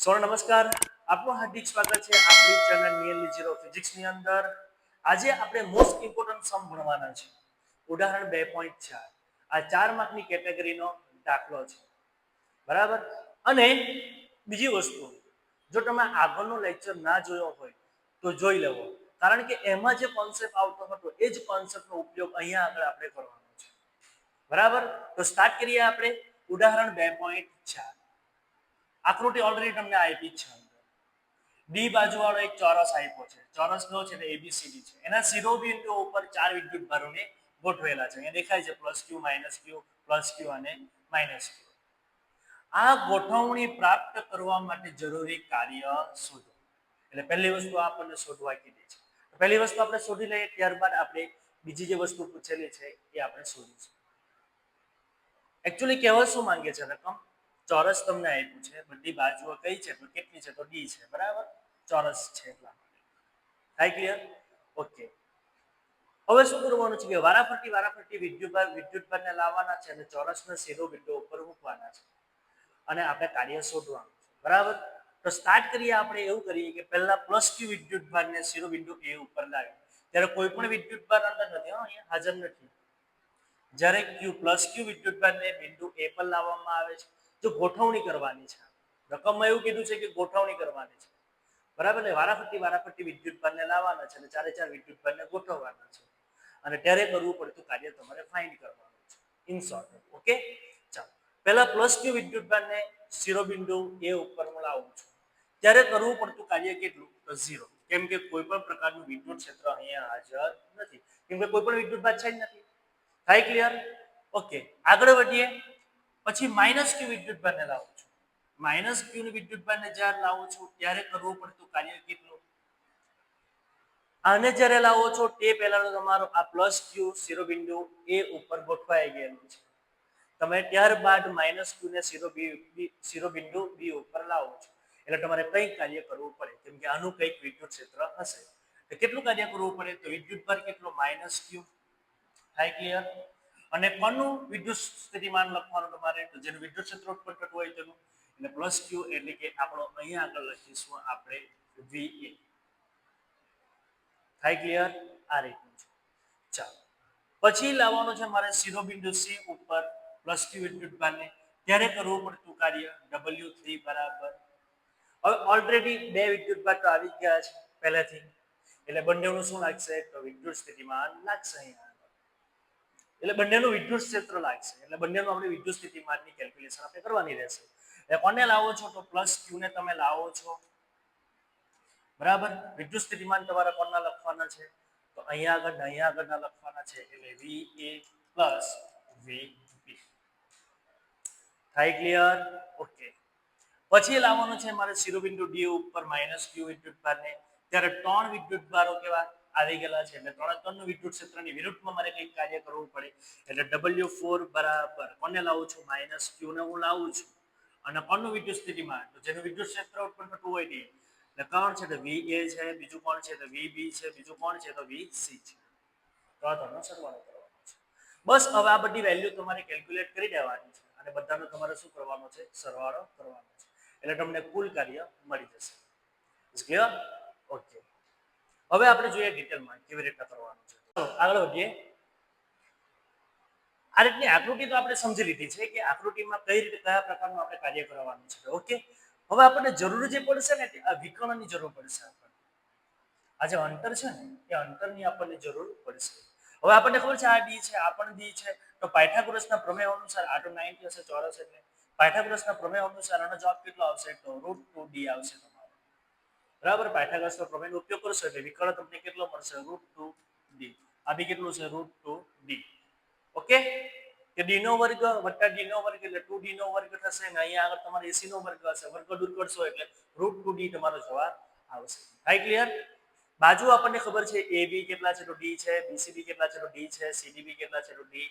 નમસ્કાર, આપનું હાર્દિક સ્વાગત છે આપણી ચેનલ નિયરલી ઝીરો ફિઝિક્સ ની અંદર. આજે આપણે મોસ્ટ ઇમ્પોર્ટન્ટ સમ ભણવાના છે. ઉદાહરણ 2.4. આ 4 માર્કની કેટેગરીનો દાખલો છે. બરાબર? અને બીજી વસ્તુ, જો તમે આગળનો લેક્ચર ના જોયો હોય તો જોઈ લેવો, કારણ કે એમાં જે કોન્સેપ્ટ આવતો હતો એ જ કોન્સેપ્ટનો ઉપયોગ અહીંયા આગળ આપણે કરવાનો છે. બરાબર? તો સ્ટાર્ટ કરીએ આપણે. ઉદાહરણ 2.4. આકૃતિ ઓલરેડી તમને આપી છે. ડી બાજુ વાળો એક ચોરસ આપ્યો છે. ચોરસ નો છે એટલે એબીસીડી છે. એના શિરોબિંદુઓ ઉપર 4 વિદ્યુત ભારોને ગોઠવેલા છે. અહીંયા દેખાય છે +q, -q, +q અને -q. આ ગોઠવણી પ્રાપ્ત કરવા માટે જરૂરી કાર્ય શોધો. એટલે પહેલી વસ્તુ આપણને શોધવા કીધી છે. પહેલી વસ્તુ આપણે શોધી લઈએ, ત્યારબાદ આપણે બીજી જે વસ્તુ પૂછેલી છે એ આપણે શોધીશું. એકચ્યુઅલી કહેવા શું માંગે છે રકમ? ચોરસ તમને આપ્યું છે, બધી બાજુઓ કઈ છે તો કેટલી છે તો ડી છે. બરાબર? ચોરસ છે એટલા માટે. થાય ક્લિયર? ઓકે. હવે શું કરવાનું છે કે વારાફરતી વિદ્યુતભારને લાવવાના છે અને ચોરસના શિરોબિંદુ ઉપર મૂકવાના છે અને આપણે કાર્ય શોધવાનું છે. બરાબર? તો સ્ટાર્ટ કરીએ. આપણે એવું કરીએ કે પહેલા +q વિદ્યુતભારને શિરોબિંદુ એ ઉપર લાવીએ. ત્યારે કોઈ પણ વિદ્યુતભાર અંદર નથી, અહીંયા હાજર નથી. જ્યારે q વિદ્યુતભારને બિંદુ એ પર લાવવામાં આવે છે તો ગોઠવણી કરવાની છે. રકમમાં એવું કીધું છે કે ગોઠવણી કરવાની છે. બરાબર ને? વારાફરતી વિદ્યુતભારને લાવવાના છે અને 4 વિદ્યુતભારને ગોઠવવાના છે અને ત્યારે કરવું પડતું કાર્ય તમારે ફાઇન્ડ કરવાનું છે. In short. ઓકે? ચાલો. પહેલા +q વિદ્યુતભારને શિરોબિંદુ એ ઉપર હું લાવું છું. ત્યારે કરવું પડતું કાર્ય કેટલું? તો 0. કેમ કે કોઈ પણ પ્રકારનું વિદ્યુત ક્ષેત્ર અહીંયા હાજર નથી. કેમ કે કોઈ પણ વિદ્યુતભાર છે જ નથી. થાય ક્લિયર? ઓકે. આગળ વધીએ. પછી -q વિદ્યુતભારને લાવું છું. -q ની વિદ્યુતભારને જ્યારે લાવું છું ત્યારે કરવું પડતું કાર્ય કેટલું? આને જ્યારે લાવો છો તે પહેલા તમારો આ +q શિરોબિંદુ એ ઉપર ગોઠવાઈ ગયેલું છે. તમે ત્યારબાદ -q ને શિરોબિંદુ બી ઉપર લાવો છો. એટલે તમારે કંઈક કાર્ય કરવું પડે, કેમ કે આનું કંઈક વિદ્યુત ક્ષેત્ર હશે. તો કેટલું કાર્ય કરવું પડે? તો વિદ્યુતભાર કેટલો? -q. થાય ક્લિયર? અને કોનું વિદ્યુત સ્થિતિમાન લખવાનું તમારે? તો જેનું વિદ્યુત ક્ષેત્ર ઉત્પન્ન થતું હોય તેનું. એટલે +q એટલે કે આપણો અહીંયા આગળ લખીશું આપણે VA. થાય ક્લિયર? આ રીતનું છે. ચાલો. પછી લાવવાનો છે મારે શિરોબિંદુ C ઉપર +q વિદ્યુતભારને. ત્યારે કરવું પડતું કાર્ય W3 બરાબર. હવે ઓલરેડી 2 વિદ્યુતભાર તો આવી ગયા છે પહેલેથી. એટલે બંનેનું શું લાગશે? તો વિદ્યુત સ્થિતિમાન લાગશે અહીંયા. એટલે બંનેનું વિદ્યુત ક્ષેત્ર લાગશે. એટલે બંનેનું આપણે વિદ્યુત સ્થિતિમાનની કેલ્ક્યુલેશન આપણે કરવાની રહેશે. એટલે કોને લાવો છો? તો +q ને તમે લાવો છો. બરાબર? વિદ્યુત સ્થિતિમાન તમારા કોના લખવાના છે? તો અહીંયા આગળના લખવાના છે. એટલે VA + VB. થાય ક્લિયર? ઓકે. પછી લાવવાનું છે મારે શિરોબિંદુ D ઉપર -q વિદ્યુતભારને. ત્યારે 3 વિદ્યુતભારો કેવા આવી ગયેલા છે. એટલે ત્રણનું વિદ્યુત ક્ષેત્રની વિરુદ્ધમાં મારે કંઈક કાર્ય કરવું પડે. એટલે W4 બરાબર કોને લાવું છું? -q ને હું લાવું છું. અને કોનું વિદ્યુત સ્થિતિમાન? તો જેનું વિદ્યુત ક્ષેત્ર ઉત્પન્ન થતું હોય તે. એટલે કોણ છે? તો VA છે. બીજું કોણ છે? તો VB છે. બીજું કોણ છે? તો VC છે. તો આ તમને સરવાળો કરવાનો છે. બસ હવે આ બધી વેલ્યુ તમારે કેલ્ક્યુલેટ કરી દેવાની છે અને બધાનો તમારે શું કરવાનો છે? સરવાળો કરવાનો છે. એટલે તમને કુલ કાર્ય મળી જશે. Is clear? ઓકે. હવે આપણે જોઈએ ડિટેલમાં કેવી રીતે કરવાનું છે. આગળ વધીએ. આ રીતની આકૃતિ તો આપણે સમજી લીધી છે કે આકૃતિમાં કઈ રીતે કયા પ્રકારનું આપણે કાર્ય કરવાનું છે. ઓકે. હવે આપણને જરૂર જે પડશે ને આ વિકર્ણની જરૂર પડશે. આપણને આ જે અંતર છે ને એ અંતરની આપણને જરૂર પડશે. હવે આપણને ખબર છે આ ડી છે, આ પણ ડી છે. તો પાયથાગોરસના પ્રમેય અનુસાર આ તો 90 હશે ચોરસ એટલે. પાયથાગોરસના પ્રમેય અનુસાર આનો જવાબ કેટલો આવશે? તો √2d આવશે તમારો. બરાબર? પાયથાગોરસના પ્રમેયનો ઉપયોગ કરશો એટલે વિકર્ણ તમને કેટલો મળશે? √2d. આ બી કેટલું છે? √2d. ઓકે? કે d નો વર્ગ વત્તા d નો વર્ગ એટલે 2d નો વર્ગ થશે અને અહીંયા આગળ તમારે ac નો વર્ગ હશે. વર્ગ દૂર કરશો એટલે √2d તમારો જવાબ આવશે. થાય ક્લિયર? બાજુ આપણને ખબર છે AB કેટલા છે? તો d છે. BCB કેટલા છે? તો d છે. CDB કેટલા છે? તો d.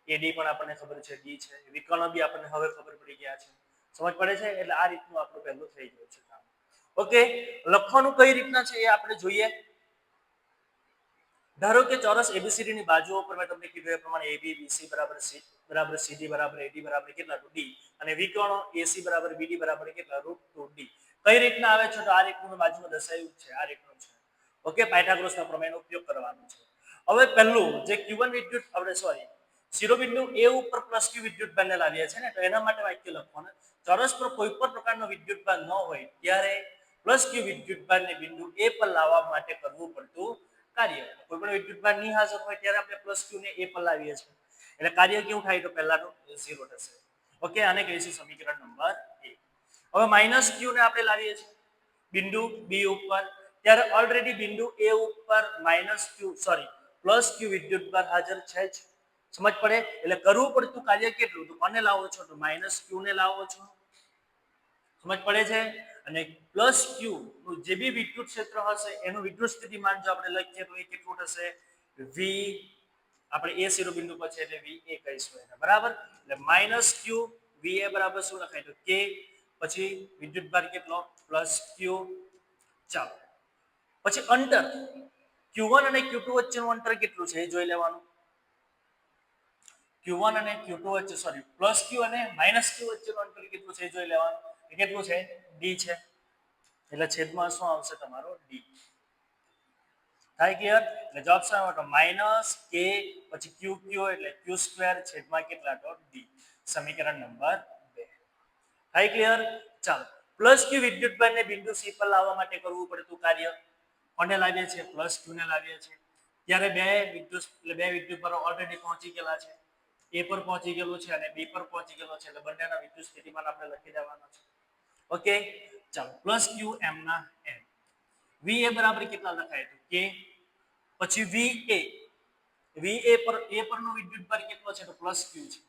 AD પણ આપણને ખબર છે d છે. વિકર્ણ બી આપણને હવે ખબર પડી ગયા છે. સમજ પડે છે? એટલે આ રીતનું આપણું પહેલું થઈ ગયું છે કામ. ઓકે. લખવાનું કઈ રીતના છે એ આપણે જોઈએ. ધારો કે ચોરસ ABCD ની બાજુઓ પર મેં તમને કીધું એ પ્રમાણે AB BC બરાબર C બરાબર CD બરાબર AD બરાબર કેટલા? તો D. અને વિકર્ણો AC બરાબર BD બરાબર કેટલા? √2D. કઈ રીતના આવે છે તો આ રીતનું બાજુમાં દર્શાવ્યું છે, આ રીતનું છે. ઓકે, પાયથાગોરસના પ્રમેયનો ઉપયોગ કરવાનો છે. હવે પહેલું જે Q1 વિદ્યુત આપણે સોરી શિરોબિંદુ A ઉપર પ્લસ Q વિદ્યુત ભારને લાવીએ છે ને, તો એના માટે વાક્ય લખવાનું ચોરસ પર કોઈ પણ પ્રકારનો વિદ્યુત ભાર ન હોય ત્યારે પ્લસ Q વિદ્યુત ભારને બિંદુ A પર લાવવા માટે કરવું પડતું કાર્ય. કોઈ પણ વિદ્યુત ભાર નહીં હાજર હોય ત્યારે આપણે પ્લસ Q ને A પર લાવીએ છીએ, એટલે કાર્ય કેવું થાય તો પહેલાનું 0 થશે. ઓકે, આને કહીશું સમીકરણ નંબર 1. હવે માઇનસ Q ને આપણે લાવીએ છીએ બિંદુ B ઉપર, ત્યારે ઓલરેડી બિંદુ A ઉપર minus Q sorry plus Q વિદ્યુત ભાર હાજર છે જ. સમજ પડે? એટલે કરવું પડતું કાર્ય કેટલું, તો કોને લાવો છો તો માઇનસ Q ને લાવો છો. સમજ પડે છે? અને પ્લસ Q નું જે બી વિદ્યુત ક્ષેત્ર હશે એનું વિદ્યુત સ્થિતિમાન જો આપણે લખીએ તો એ કેટલું થશે V, આપણે એ શિરોબિંદુ પર છે એટલે VA કહીશું એને, બરાબર. એટલે માઇનસ Q VA બરાબર શું લખાય તો K, પછી વિદ્યુત ભાર કેટલો પ્લસ Q. ચાલો પછી અંતર Q1 અને Q2 વચ્ચેનું અંતર કેટલું છે એ જોઈ લેવાનું. Q1 અને Q2 વચ્ચે સોરી પ્લસ Q અને માઇનસ Q વચ્ચેનું અંતર કેટલું છે એ જોઈ લેવાનું. એ કેટલું છે D છે, એટલે છેદમાં શું આવશે તમારો D. થાય ક્લિયર? એટલે જવાબ શું આવે તો માઇનસ K પછી QQ એટલે Q² છેદમાં કેટલા તો D. સમીકરણ નંબર 2. થાય ક્લિયર? ચાલો પ્લસ Q વિદ્યુત ભારને બિંદુ C પર લાવવા માટે કરવું પડતું કાર્ય કોને લાવીએ છીએ પ્લસ Q ને લાવીએ છીએ, ત્યારે બે વિદ્યુત ભારો ઓલરેડી પહોંચી ગયેલા છે. A પર પહોંચી ગયેલું છે અને B પર પહોંચી ગયેલો છે, એટલે બંનેના વિદ્યુત સ્થિતિમાન આપણે લખી દેવાનો છે. ઓકે, ચાલો પ્લસ Q m ના m. VA બરાબર કેટલા લખાય તો K, પછી VA પર A પરનો વિદ્યુત ભાર કેટલો છે તો પ્લસ Q છે.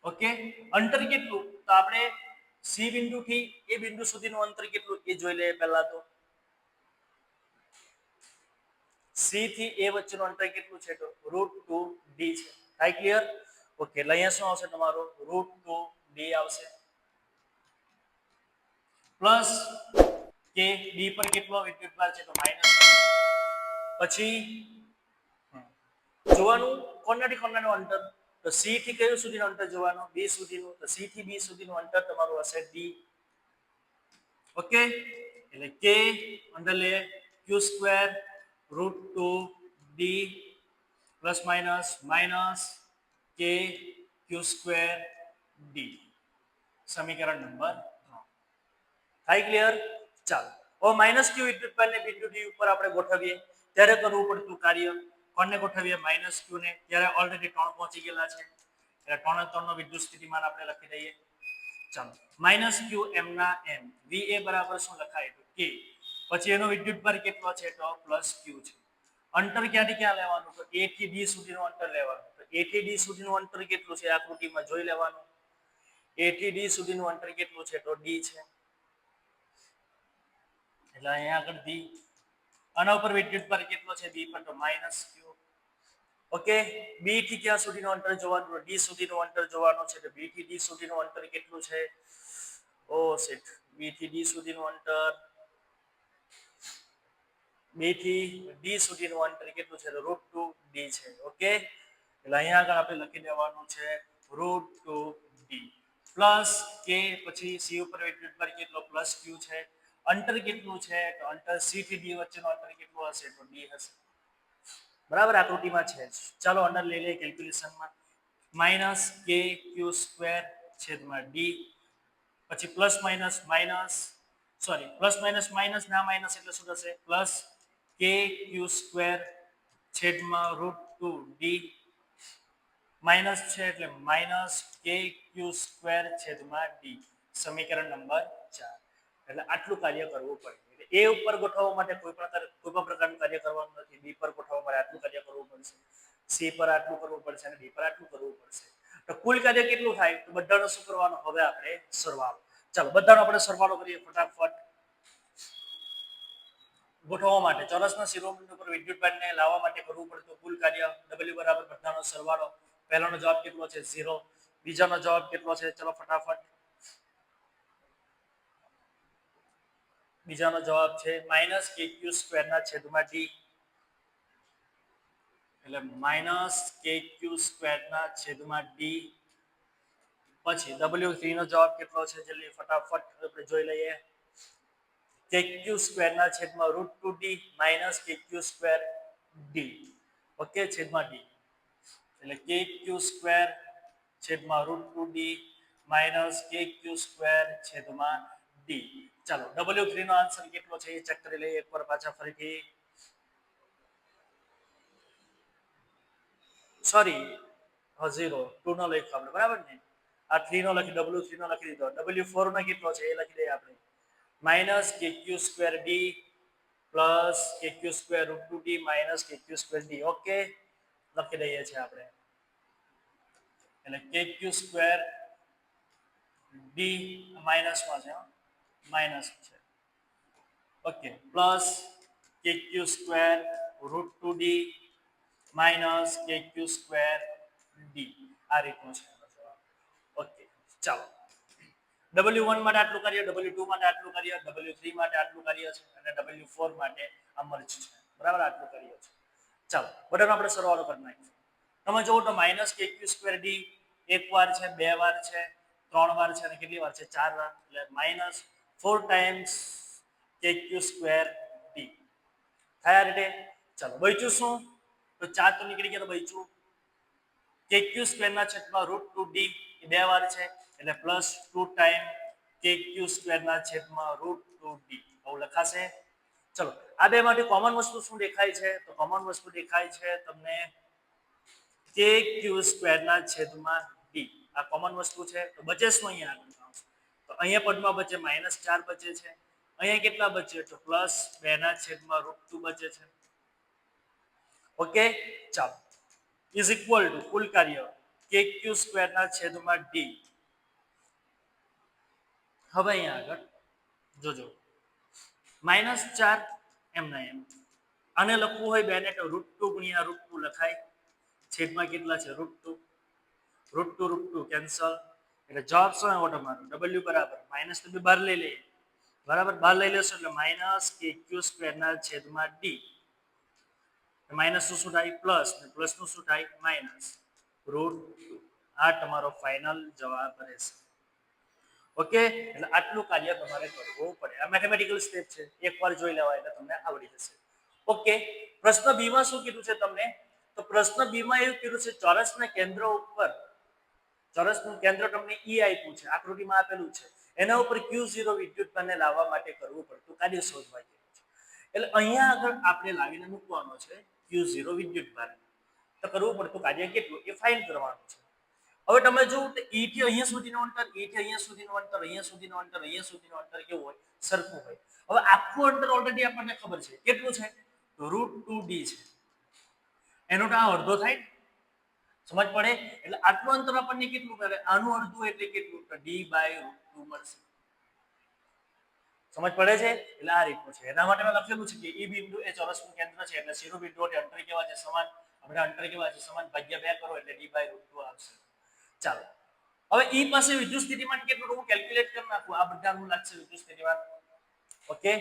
ઓકે, અંતર કેટલું તો આપણે C બિંદુ થી A બિંદુ સુધીનું અંતર કેટલું એ જોઈ લઈએ પહેલા તો. C થી A વચ્ચેનું અંતર કેટલું છે તો √2D છે. થાય ક્લિયર? ઓકે, એટલે અહીંયા શું આવશે તમારો √2D આવશે, પ્લસ કે B પર કેટલો વિદ્યુત ભાર છે તો માઇનસ. પછી જોવાનું કોનાથી કોનાનું અંતર, તો C થી કયું સુધીનું અંતર જોવાનું B સુધીનું, તો C થી B સુધીનું અંતર તમારું હશે D. ઓકે, એટલે K અંદર લે Q² √2D plus minus minus K Q²D. સમીકરણ નંબર 3. થાય ક્લિયર? ચાલો હવે માઇનસ Q વિદ્યુત ભારને બિંદુ D ઉપર આપણે ગોઠવીએ ત્યારે કરવું પડતું કાર્ય કોને ગોઠવીએ માઇનસ Q ને, ત્યારે ઓલરેડી 3 પહોંચી ગયેલા છે એટલે 3 નો વિદ્યુત સ્થિતિમાન આપણે લખી દઈએ. ચાલો માઇનસ Q m ના m. VA બરાબર શું લખાય તો K, પછી એનો વિદ્યુત ભાર કેટલો છે તો પ્લસ Q છે. અંતર ક્યાંથી ક્યાં લેવાનું તો A થી D સુધીનું અંતર લેવાનું. તો A થી D સુધીનું અંતર કેટલું છે આકૃતિમાં જોઈ લેવાનું. A થી D સુધીનું અંતર કેટલું છે તો D છે, એટલે અહીંયા આગળ D. આના ઉપર વિદ્યુત ભાર કેટલો છે B પર તો માઇનસ Q. ઓકે, B થી ક્યાં સુધીનું અંતર જોવાનું D સુધીનું અંતર જોવાનું છે, તો B થી D સુધીનું અંતર કેટલું છે ઓ શિટ B થી D સુધીનું અંતર B થી D સુધીનું અંતર કેટલું છે તો √2D છે. ઓકે, એટલે અહીંયા આગળ આપણે લખી દેવાનું છે √2D પ્લસ K, પછી C ઉપર વિદ્યુત ભાર કેટલો પ્લસ Q છે. અંતર કેટલું છે તો અંતર C થી D વચ્ચેનું અંતર કેટલું હશે તો D હશે, બરાબર આકૃતિમાં છે. ચાલો અંદર લઈ લઈએ કેલ્ક્યુલેશનમાં. માઇનસ K Q² છેદમાં D, પછી plus minus minus sorry plus minus minus ના માઇનસ એટલે શું થશે પ્લસ K Q² છેદમાં √2D, માઇનસ છે એટલે માઇનસ K Q² છેદમાં D. સમીકરણ નંબર 4. એટલે આટલું કાર્ય કરવું પડે. એટલે A ઉપર ગોઠવવા માટે કોઈ પણ પ્રકારનું કાર્ય કરવાનું નથી, B પર ગોઠવવા માટે આટલું કાર્ય કરવું પડશે, C પર આટલું કરવું પડશે અને D પર આટલું કરવું પડશે. તો કુલ કાર્ય કેટલું થાય તો બધાનો શું કરવાનો હવે આપણે સરવાળો. ચાલો બધાનો આપણે સરવાળો કરીએ ફટાફટ. ગોઠવવા માટે ચોરસના શિરોબિંદુ પર વિદ્યુત ભારને લાવવા માટે કરવું પડતું કુલ કાર્ય W બરાબર બધાનો સરવાળો. પહેલાનો જવાબ કેટલો છે 0, બીજાનો જવાબ કેટલો છે ચલો ફટાફટ. બીજાનો જવાબ છે માઇનસ KQ² ના છેદમાં D, એટલે માઇનસ KQ² ના છેદમાં D. પછી W3 નો જવાબ કેટલો છે જલ્દી ફટાફટ આપણે જોઈ લઈએ kq² ના છેદમાં √2d - kq² d ઓકે છેદમાં d એટલે kq² છેદમાં √2d - kq² છેદમાં d ચાલો W3 નો આન્સર કેટલો છે એ ચેક કરી લઈએ એકવાર પાછા ફરીથી સોરી 0 2 નો લખ્યો આપણે બરાબર ને આ 3 નો લખી W3 નો લખી દીધો W4 નો કેટલો છે એ લખી દઈએ આપણે -kq²d kq² √2d - kq² d okay લખી દઈએ છીએ આપણે એટલે kq² d માઈનસમાં છે માઈનસ છે okay plus kq² √2d - kq² d આ રીતનું છે ઓકે ચાલો W1 માટે આટલું કરીએ W2 માટે આટલું કરીએ W3 માટે આટલું કરીએ છે અને W4 માટે આ મર્જ છે બરાબર આટલું કરીએ છે ચાલો બધાનો આપણે સરવાળો કરી નાખીએ તમે જોવો તો -kq² d એક વાર છે બે વાર છે ત્રણ વાર છે અને કેટલી વાર છે ચાર વાર એટલે -4 ટાઈમ્સ kq² d થાય આ રીતે ચાલો બચ્યું શું તો 4 તો નીકળી ગયા તો બચ્યું kq² ના છેદમાં √2d એ બે વાર છે એટલે +2 ટાઈમ kq² ના છેદમાં √2d આવું લખાશે ચલો આ બે માંથી કોમન વસ્તુ શું દેખાય છે તો કોમન વસ્તુ દેખાય છે તમને kq² ના છેદમાં d આ કોમન વસ્તુ છે તો બચે શું અહીંયા આગળ તો અહીંયા પદમાં બચે -4 બચે છે અહીંયા કેટલા બચે તો +2 ના છેદમાં √2 બચે છે ઓકે ચાલો ઇઝ ઇક્વલ ટુ કુલ કાર્ય kq² ના છેદમાં d હવે અહીંયા આગળ જોજો -4 એમના એમ આને લખવું હોય બેને તો √2 ગુણ્યા √2 લખાય છેદમાં કેટલા છે √2 કેન્સલ એટલે જવાબ શું આવ્યો તમારો w બરાબર માઈનસ તો બહાર લઈ લઈએ બરાબર બહાર લઈ લેશો એટલે -kq² ના છેદમાં d માઈનસ નું શું થાય પ્લસ ને પ્લસ નું શું થાય માઈનસ √2 આ તમારો ફાઇનલ જવાબ રહેશે ઓકે એટલે આટલું કાર્ય તમારે કરવું પડે આ મેથેમેટિકલ સ્ટેપ છે એકવાર જોઈ લેવાય એટલે તમને આવડી જશે ઓકે પ્રશ્ન બી માં શું કીધું છે તમને તો પ્રશ્ન બી માં એવું કીધું છે ચોરસના કેન્દ્ર ઉપર ચોરસનું કેન્દ્ર તમને ઈ આપ્યું છે આકૃતિમાં આપેલું છે એના ઉપર Q0 વિદ્યુતભારને લાવવા માટે કરવું પડતું કાર્ય શોધવા જેવું છે એટલે અહીંયા આગળ આપણે લાવીને મૂકવાનો છે Q0 વિદ્યુતભાર તો કરવું પડતું કાર્ય કેટલું એ ફાઇન્ડ કરવાનું છે હવે તમે જો E થી અહીંયા સુધીનું અંતર E થી અહીંયા સુધીનું અંતર અહીંયા સુધીનું અંતર અહીંયા સુધીનું અંતર કેવું હોય સરખું હોય હવે આખું અંતર ઓલરેડી આપણને ખબર છે કેટલું છે √2d છે એનો તો આ અડધો થાય સમજ પડે એટલે આટલું અંતર આપણને કેટલું કરે આનું અડધું એટલે કેટલું તો d/√2 મળશે સમજ પડે છે એટલે આ રીતનું છે એના માટે મેં લખેલું છે કે E બિંદુ એ ચોરસનું કેન્દ્ર છે એટલે શિરોબિંદુઓથી અંતર કેવા છે સમાન આપણે અંતર કેવા છે સમાન ભાગ્યા 2 કરો એટલે d/√2 આવશે ચાલો હવે E પાસે વિદ્યુત સ્થિતિમાન કેટલું હું કેલ્ક્યુલેટ કરી નાખું આ બધાનું લાગશે વિદ્યુત સ્થિતિમાન ઓકે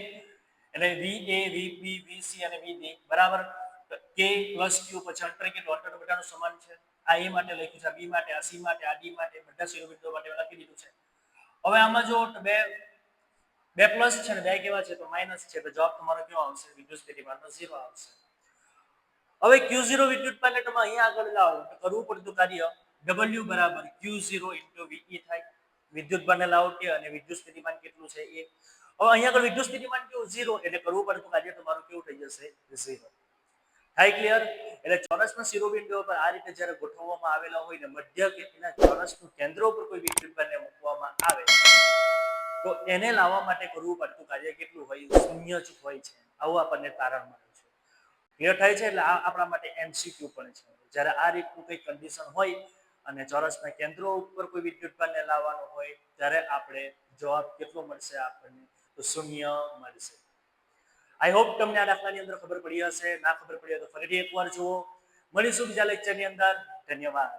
એટલે VA VB VC અને VD બરાબર K + Q પછી અંતર કેટલું અંતર બધાનું સમાન છે આ A માટે લખ્યું છે આ B માટે આ C માટે આ D માટે બધા શિરોબિંદુઓ માટે લખી દીધું છે હવે આમાં જો બે પ્લસ છે ને બે કેવા છે તો માઈનસ છે તો જવાબ તમારો કેવો આવશે વિદ્યુત સ્થિતિમાનનો 0 આવશે હવે Q0 વિદ્યુતભારને તમે અહીંયા આગળ લાવો તો કરવું પડતું કાર્ય W બરાબર Q0 * VE થાય વિદ્યુતભારને લાવો કે અને વિદ્યુત સ્થિતિમાન કેટલું છે એ હવે અહીંયા આગળ વિદ્યુત સ્થિતિમાન કેવું 0 એટલે કરવું પડતું કાર્ય તમારું કેવું થઈ જશે 0 હાઈ ક્લિયર એટલે ચોરસના શિરોબિંદુઓ પર આ રીતે જ્યારે ગોઠવવામાં આવેલા હોય ને મધ્ય કે એના ચોરસનું કેન્દ્ર ઉપર કોઈ વિદ્યુતભારને મૂકવામાં આવે તો એને લાવવા માટે કરવું પડતું કાર્ય કેટલું હોય શૂન્ય જ હોય છે આવું આપણને તારણ મળે છે ક્લિયર થાય છે એટલે આ આપણા માટે MCQ પણ છે જ્યારે આ રીતનું કોઈ કન્ડિશન હોય અને ચોરસના કેન્દ્રો ઉપર કોઈ વિદ્યુતભારને લાવવાનું હોય ત્યારે આપણે જવાબ કેટલો મળશે આપણને તો શૂન્ય મળશે આઈ હોપ તમને આ દાખલાની અંદર ખબર પડી હશે ના ખબર પડી હોય તો ફરીથી એકવાર જુઓ મળીશું બીજા લેક્ચરની અંદર ધન્યવાદ